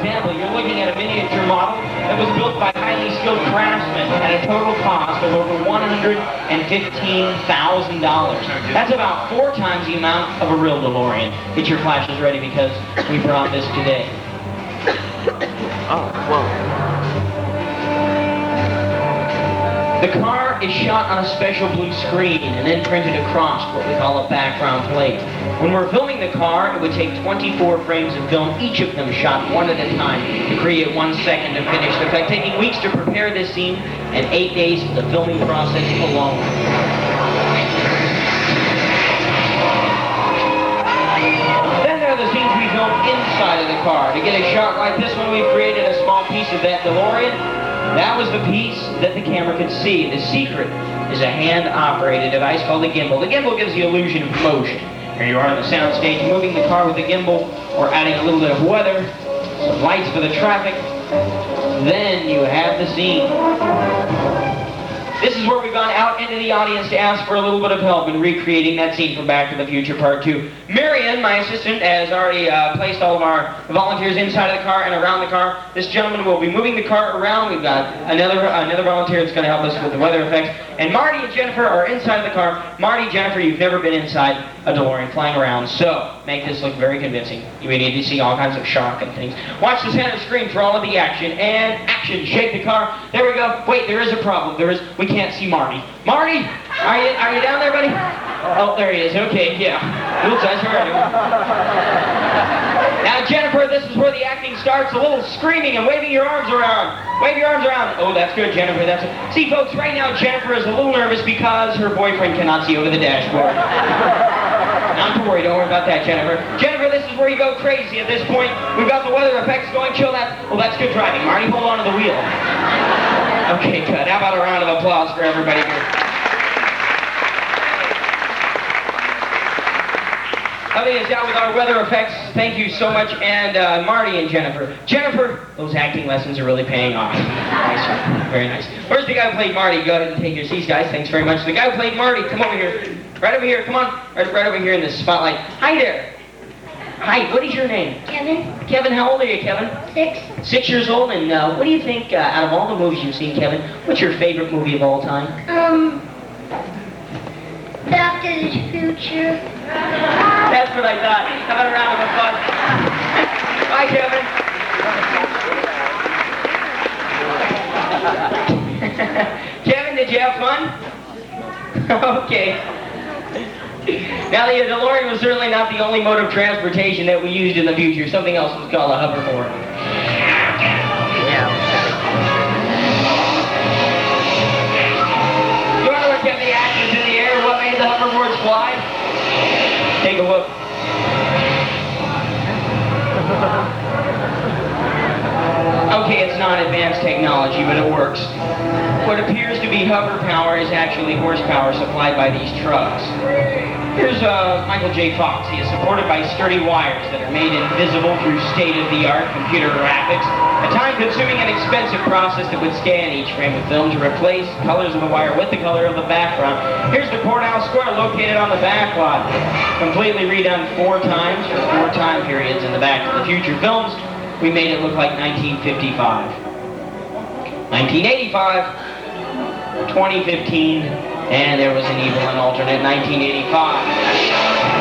example, you're looking at a miniature model that was built by highly skilled craftsmen at a total cost of over $115,000. That's about 4 times the amount of a real DeLorean. Get your flashes ready because we brought this today. Oh, whoa. The car is shot on a special blue screen and then printed across what we call a background plate. When we're filming the car, it would take 24 frames of film, each of them shot one at a time to create 1 second of finished effect, taking weeks to prepare this scene and 8 days for the filming process alone. Then there are the scenes we filmed inside of the car. To get a shot like this one, we've created a small piece of that DeLorean. That was the piece that the camera could see. The secret is a hand-operated device called a gimbal. The gimbal gives the illusion of motion. Here you are on the soundstage, moving the car with the gimbal, or adding a little bit of weather, some lights for the traffic. Then you have the scene. This is where we've gone out into the audience to ask for a little bit of help in recreating that scene from Back to the Future Part 2. Marion, my assistant, has already placed all of our volunteers inside of the car and around the car. This gentleman will be moving the car around. We've got another volunteer that's going to help us with the weather effects. And Marty and Jennifer are inside of the car. Marty, Jennifer, you've never been inside a DeLorean flying around, so make this look very convincing. You may need to see all kinds of shock and things. Watch the center screen for all of the action. And action, shake the car. There we go. Wait, there is a problem. We can't see Marty. Marty, are you down there, buddy? Oh, there he is. Okay, yeah. Oops, I heard him. Now, Jennifer, this is where the acting starts. A little screaming and waving your arms around. Wave your arms around. Oh, that's good, Jennifer. That's it. See, folks, right now Jennifer is a little nervous because her boyfriend cannot see over the dashboard. Not to worry. Don't worry about that, Jennifer. Jennifer, this is where you go crazy at this point. We've got the weather effects going. Chill that. Well, that's good driving. Marty, hold on to the wheel. Okay, good. How about a round of applause for everybody here? Helping us out with our weather effects, thank you so much, and Marty and Jennifer. Jennifer, those acting lessons are really paying off. Nice one. Very nice. Where's the guy who played Marty? Go ahead and take your seats, guys. Thanks very much. The guy who played Marty, come over here. Right over here, come on. Right over here in the spotlight. Hi there. Hi, what is your name? Kevin. Kevin, how old are you, Kevin? 6. 6 years old, and what do you think, out of all the movies you've seen, Kevin, what's your favorite movie of all time? Back to the Future. That's what I thought. How about a round of applause? Bye, Kevin. Kevin, did you have fun? Okay. Now, the DeLorean was certainly not the only mode of transportation that we used in the future. Something else was called a hoverboard. You wonder what kept the actors in the air? What made the hoverboards fly? Take a look. Okay, it's not advanced technology, but it works. What appears to be hover power is actually horsepower supplied by these trucks. Here's Michael J. Fox. He is supported by sturdy wires that are made invisible through state-of-the-art computer graphics, a time-consuming and expensive process that would scan each frame of film to replace colors of the wire with the color of the background. Here's the courthouse square located on the back lot, completely redone 4 times for 4 time periods in the Back to the Future films. We made it look like 1955, 1985, 2015, and there was an evil and alternate 1985.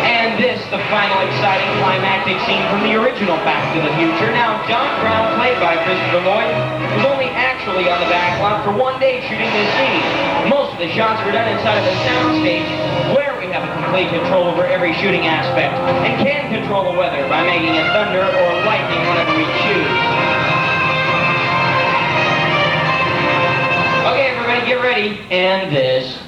And this, the final exciting climactic scene from the original Back to the Future. Now, John Brown, played by Christopher Lloyd, was only actually on the back lot for 1 day shooting this scene. Most of the shots were done inside of a soundstage where we have a complete control over every shooting aspect and can control the weather by making it thunder or lightning whenever we choose. Okay, everybody, get ready. And this.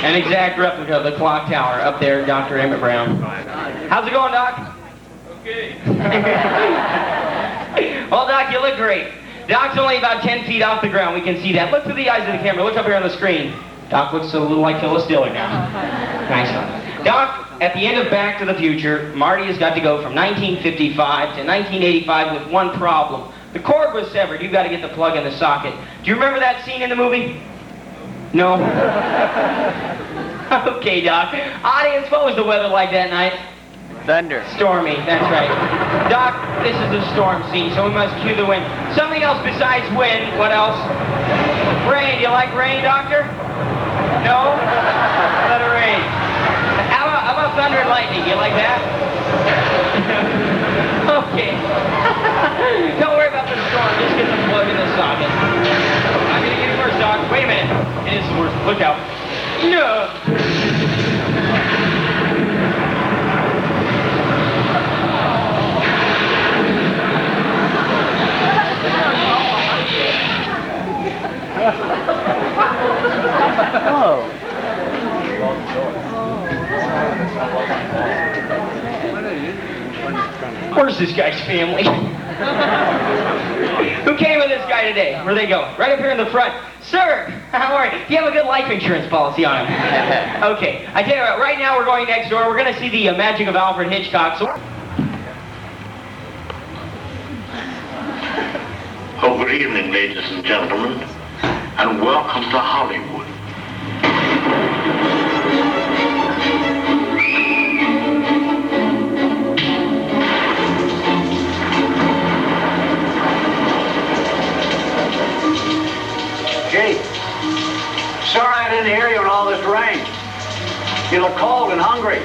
An exact replica of the clock tower up there, Dr. Emmett Brown. How's it going, Doc? Okay. Well, Doc, you look great. Doc's only about 10 feet off the ground. We can see that. Look through the eyes of the camera. Look up here on the screen. Doc looks a little like Phyllis Diller now. Nice one. Doc, at the end of Back to the Future, Marty has got to go from 1955 to 1985 with one problem. The cord was severed. You've got to get the plug in the socket. Do you remember that scene in the movie? No? Okay, Doc. Audience, what was the weather like that night? Thunder. Stormy, that's right. Doc, this is a storm scene, so we must cue the wind. Something else besides wind. What else? Rain. Do you like rain, Doctor? No? Let it rain. How about thunder and lightning? You like that? Okay. Don't worry about the storm. Just get the plug in the socket. I'm gonna get it first, Doc. Wait a minute. It is the worst. Look out. No. Whoa. Where's this guy's family? Who came with this guy today? Where'd they go? Right up here in the front. Sir, how are you? Do you have a good life insurance policy on him? Okay. I tell you what, right now we're going next door. We're going to see the magic of Alfred Hitchcock. So. Oh, good evening, ladies and gentlemen, and welcome to Hollywood. Gee, sorry I didn't hear you in all this rain. You look cold and hungry.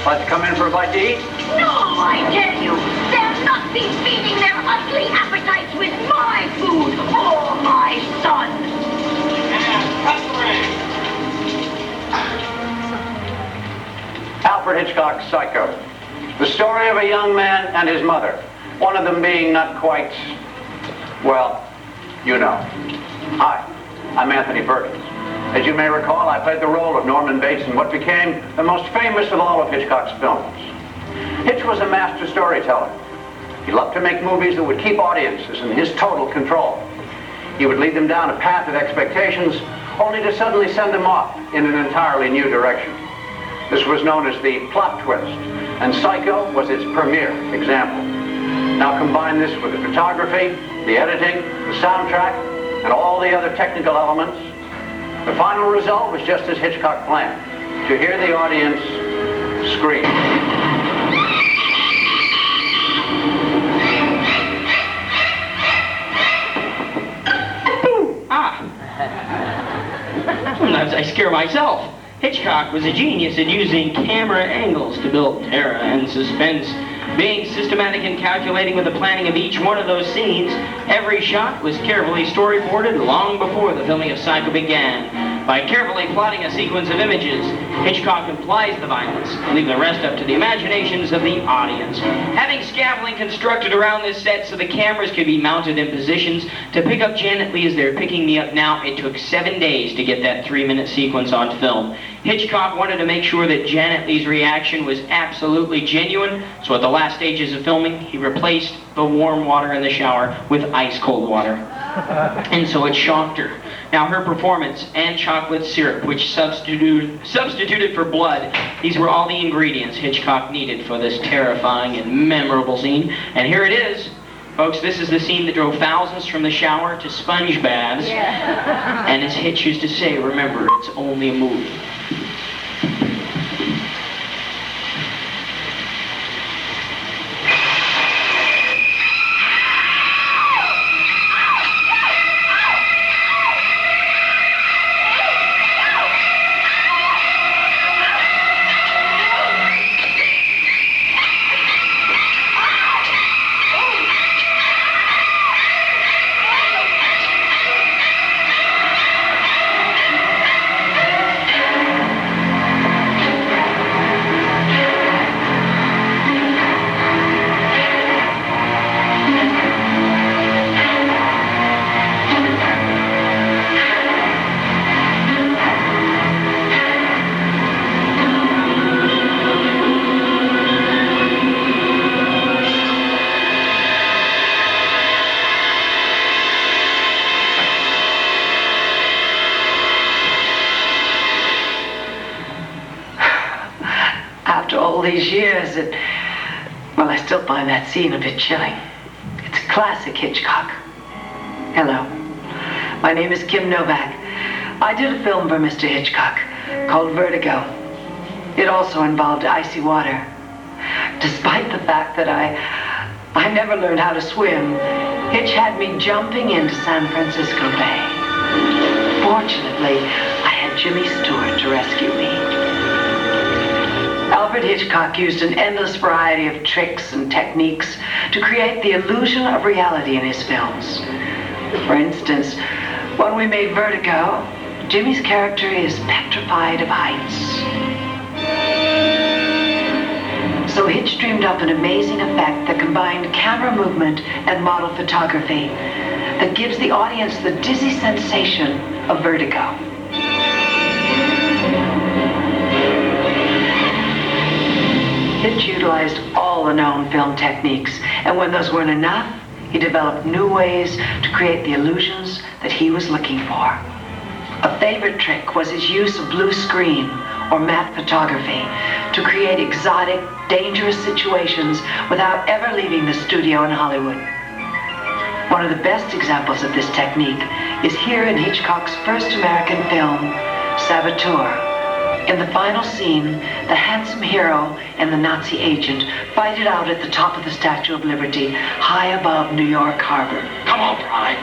Like to come in for a bite to eat? No, I tell you, they'll not be feeding their ugly appetites with my food or my son. Alfred Hitchcock's Psycho. The story of a young man and his mother. One of them being not quite, well, you know. Hi, I'm Anthony Perkins. As you may recall, I played the role of Norman Bates in what became the most famous of all of Hitchcock's films. Hitch was a master storyteller. He loved to make movies that would keep audiences in his total control. He would lead them down a path of expectations, only to suddenly send them off in an entirely new direction. This was known as the plot twist, and Psycho was its premier example. Now combine this with the photography, the editing, the soundtrack, and all the other technical elements. The final result was just as Hitchcock planned, to hear the audience scream. Sometimes I scare myself. Hitchcock was a genius at using camera angles to build terror and suspense. Being systematic and calculating with the planning of each one of those scenes, every shot was carefully storyboarded long before the filming of Psycho began. By carefully plotting a sequence of images, Hitchcock implies the violence, leaving the rest up to the imaginations of the audience. Having scaffolding constructed around this set so the cameras could be mounted in positions to pick up Janet Leigh as they're picking me up now, it took 7 days to get that 3-minute sequence on film. Hitchcock wanted to make sure that Janet Leigh's reaction was absolutely genuine, so at the last stages of filming, he replaced the warm water in the shower with ice-cold water. And so it shocked her. Now her performance and chocolate syrup, which substituted for blood, these were all the ingredients Hitchcock needed for this terrifying and memorable scene. And here it is. Folks, this is the scene that drove thousands from the shower to sponge baths. Yeah. And as Hitch used to say, remember, it's only a movie. All these years, well, I still find that scene a bit chilling. It's a classic Hitchcock. Hello, my name is Kim Novak. I did a film for Mr. Hitchcock called Vertigo. It also involved icy water. Despite the fact that I never learned how to swim, Hitch had me jumping into San Francisco Bay. Fortunately, I had Jimmy Stewart to rescue me. Alfred Hitchcock used an endless variety of tricks and techniques to create the illusion of reality in his films. For instance, when we made Vertigo, Jimmy's character is petrified of heights. So Hitch dreamed up an amazing effect that combined camera movement and model photography that gives the audience the dizzy sensation of vertigo. Hitch utilized all the known film techniques, and when those weren't enough, he developed new ways to create the illusions that he was looking for. A favorite trick was his use of blue screen or matte photography to create exotic, dangerous situations without ever leaving the studio in Hollywood. One of the best examples of this technique is here in Hitchcock's first American film, Saboteur. In the final scene, the handsome hero and the Nazi agent fight it out at the top of the Statue of Liberty, high above New York Harbor. Come on, Pride.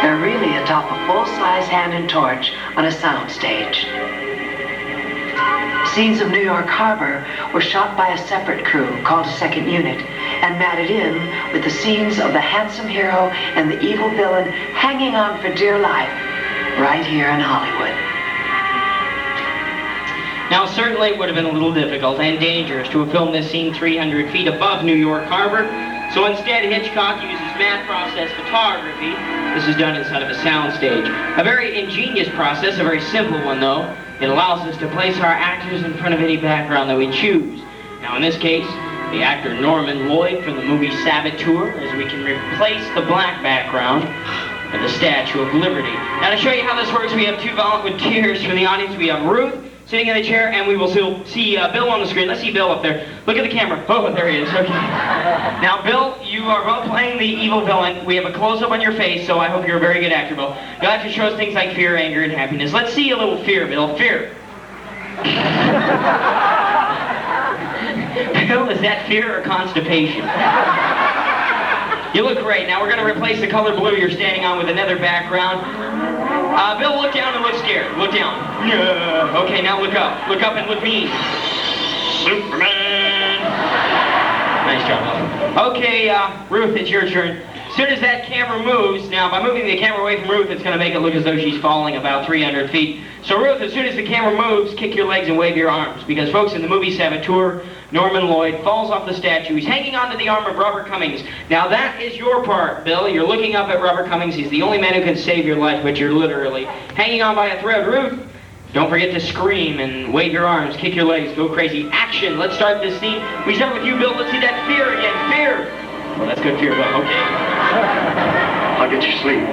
They're really atop a full-size hand and torch on a soundstage. Scenes of New York Harbor were shot by a separate crew called a second unit and matted in with the scenes of the handsome hero and the evil villain hanging on for dear life right here in Hollywood. Now, certainly it would have been a little difficult and dangerous to have filmed this scene 300 feet above New York Harbor. So instead, Hitchcock uses matte process photography. This is done inside of a soundstage. A very ingenious process, a very simple one though. It allows us to place our actors in front of any background that we choose. Now in this case, the actor Norman Lloyd from the movie Saboteur, as we can replace the black background with the Statue of Liberty. Now to show you how this works, we have two volunteers from the audience. We have Ruth sitting in the chair, and we will see Bill on the screen. Let's see Bill up there. Look at the camera. Oh, there he is. Okay. Now, Bill, you are both playing the evil villain. We have a close-up on your face, so I hope you're a very good actor, Bill. You'll have to show us things like fear, anger, and happiness. Let's see a little fear, Bill. Fear. Bill, is that fear or constipation? You look great. Now we're going to replace the color blue you're standing on with another background. Bill, look down and look scared. Look down. Okay, now look up. Look up and look mean. Superman. Nice job, Bill. Okay, Ruth, it's your turn. As soon as that camera moves, now by moving the camera away from Ruth, it's going to make it look as though she's falling about 300 feet. So Ruth, as soon as the camera moves, kick your legs and wave your arms. Because folks, in the movie Saboteur, Norman Lloyd falls off the statue. He's hanging onto the arm of Robert Cummings. Now that is your part, Bill. You're looking up at Robert Cummings. He's the only man who can save your life, but you're literally hanging on by a thread. Ruth, don't forget to scream and wave your arms, kick your legs, go crazy. Action! Let's start this scene. We start with you, Bill. Let's see that fear again. Fear! Well, that's good fear, Bill. Okay. I'll get you sleep.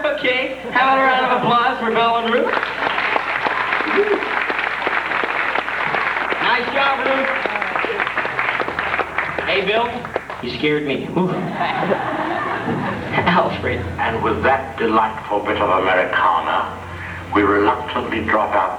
Okay, how about a round of applause for Bill and Ruth? Nice job, Ruth. Hey, Bill, you scared me. Ooh. Alfred. And with that delightful bit of Americana, we reluctantly drop our